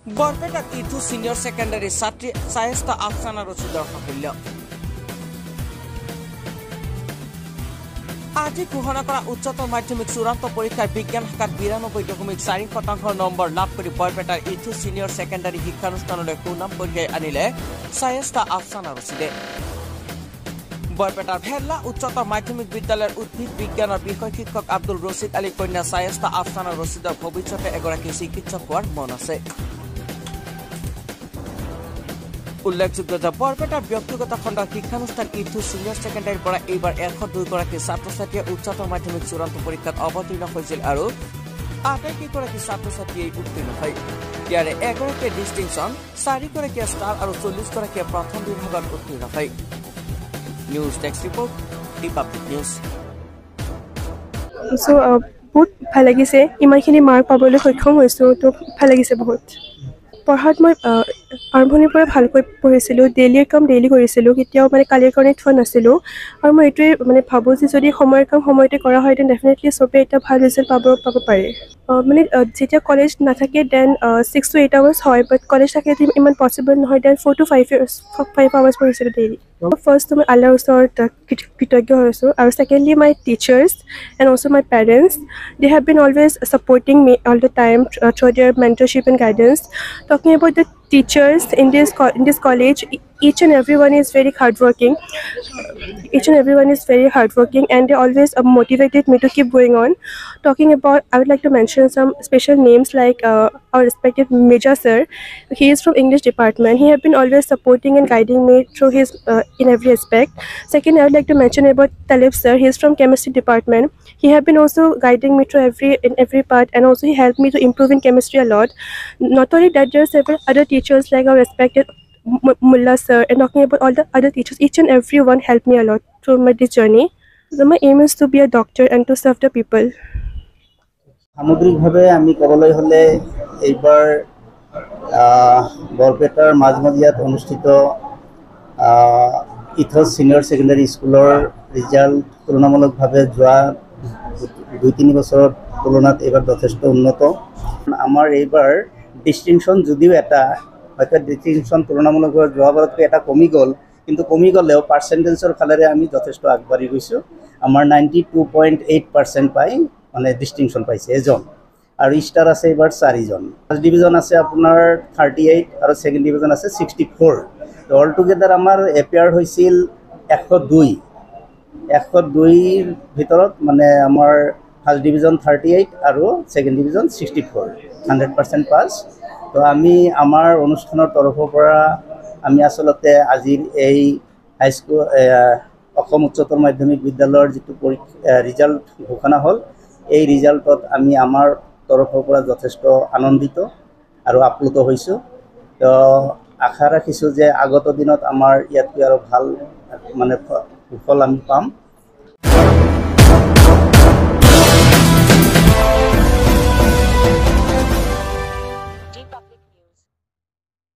বৰপেটাত ইথু senior secondary ছাত্ৰী সায়েস্তা আফসানা ৰশিদৰ সাফল্য আজি ঘোষণা কৰা উচ্চতৰ মাধ্যমিক চূড়ান্ত পৰীক্ষাৰ বিজ্ঞান শাখাত 92.4% নম্বৰ লাভ কৰি বৰপেটাৰ ইথু সিনিয়ৰ সেকেন্ডাৰি শিক্ষানুষ্ঠানলৈ সুনাম কঢ়িয়াই আনিলে সায়েস্তা আফসানা ৰশিদে বৰপেটাৰ ভেল্লা উচ্চতৰ মাধ্যমিক বিদ্যালয়ৰ উদ্ভিদ বিজ্ঞানৰ বিষয় শিক্ষক আব্দুল ৰশিদ আলী কন্যা সায়েস্তা আফসানা ৰশিদৰ ভৱিষ্যতে এগৰাকী চিকিৎসক হোৱাৰ মন আছে। উল্লেখযোগ্য যে বৰপেটাৰ ব্যক্তিগত খণ্ডৰ শিক্ষানুষ্ঠান ইথু সিনিয়ৰ সেকেন্ডাৰিৰ পৰা এইবাৰ 102গৰাকী ছাত্ৰ ছাত্ৰীয়ে উচ্চতৰ মাধ্যমিক চূড়ান্ত পৰীক্ষাত অৱতীৰ্ণ হৈছিল আৰু আটাইকেইগৰাকী ছাত্ৰ ছাত্ৰীয়ে উত্তীৰ্ণ হয়। ইয়াৰে এগৰাকীয়ে ডিষ্টিংশ্যন, 4গৰাকীয়ে ষ্টাৰ আৰু 40গৰাকীয়ে প্ৰথম বিভাগত উত্তীৰ্ণ হয়। News desk report, Republic news. বহুত ভাল লাগিছে, ইমানখিনি মাৰ্ক পাবলৈ সক্ষম হৈছোঁ, তো ভাল লাগিছে বহুত। পঢ়াত মই আৰম্ভণিৰ পৰা ভালকৈ পঢ়িছিলোঁ, ডেইলি কাম ডেইলি কৰিছিলোঁ, কেতিয়াও কালিৰ কাৰণে থোৱা নাছিলোঁ। আৰু মই এইটোৱে ভাবোঁ যে যদি সময়ৰ কাম সময়তে কৰা হয় দেন ডেফিনেটলি চবেই এটা ভাল ৰিজাল্ট পাব পাৰে। যেতিয়া কলেজ নাথাকে দেন 6 to 8 hours হয়, বাট কলেজ থাকে ইমান পচিবল নহয়, দেন 4 to 5 hours পঢ়িছিলোঁ ডেইলি। ফাৰ্ষ্ট মই আল্লাহৰ ওচৰত কৃতজ্ঞ হৈছোঁ, আৰু secondly my teachers and also' my parents, they have been always supporting me all the time through their mentorship and guidance. Talking about the teachers in this college, each and everyone is very hardworking. And they always motivated me to keep going on. Talking about, I would like to mention some special names like our respected Major Sir. He is from English department. He have been always supporting and guiding me through his in every aspect. Second, I would like to mention about Talib Sir. He is from chemistry department. He have been also guiding me through every part, and also he helped me to improve in chemistry a lot. Not only that, there are several other teachers like our respected Mullah Sir, and talking about all the other teachers, each and every one helped me a lot through this journey. So my aim is to be a doctor and to serve the people. সামগ্ৰিকভাৱে আমি ক'বলৈ হ'লে এইবাৰ বৰপেটাৰ মাজমজিয়াত অনুষ্ঠিত ইথছ senior secondary স্কুলৰ result তুলনামূলকভাৱে যোৱা 2-3 বছৰৰ তুলনাত এইবাৰ যথেষ্ট উন্নত। আমাৰ এইবাৰ ডিষ্টিংশ্যন যদিও এটা হয়তো ডিষ্টিংশ্যন তুলনামূলকভাৱে যোৱাবাৰতকৈ এটা কমি গ'ল, কিন্তু কমি গ'লেও পাৰ্চেণ্টেজৰ ফালেৰে আমি যথেষ্ট আগবাঢ়ি গৈছোঁ। আমাৰ 92.8% পাই ডিষ্টিংশ্যন পাইছে এজন, আৰু ষ্টাৰ আছে এইবাৰ 4জন। ফাৰ্ষ্ট ডিভিজন আছে আপোনাৰ 38 আৰু ছেকেণ্ড ডিভিজন আছে 64। অল টুগেডাৰ আমাৰ এপিয়াৰ হৈছিল 102ৰ ভিতৰত, আমাৰ ফাৰ্ষ্ট ডিভিজন 38 আৰু ছেকেণ্ড ডিভিজন 64, 100% পাছ। তো আমি আমাৰ অনুষ্ঠানৰ তৰফৰ পৰা আমি আচলতে আজিৰ এই হাইস্কুল অসম উচ্চতৰ মাধ্যমিক বিদ্যালয়ৰ যিটো ৰিজাল্ট ঘোষণা হ'ল, এই ৰিজাল্টত আমি আমাৰ তৰফৰ পৰা যথেষ্ট আনন্দিত আৰু আপ্লুত হৈছোঁ। তো আশা ৰাখিছোঁ যে আগত দিনত আমাৰ ইয়াতকৈ আৰু ভাল সুফল আমি পাম।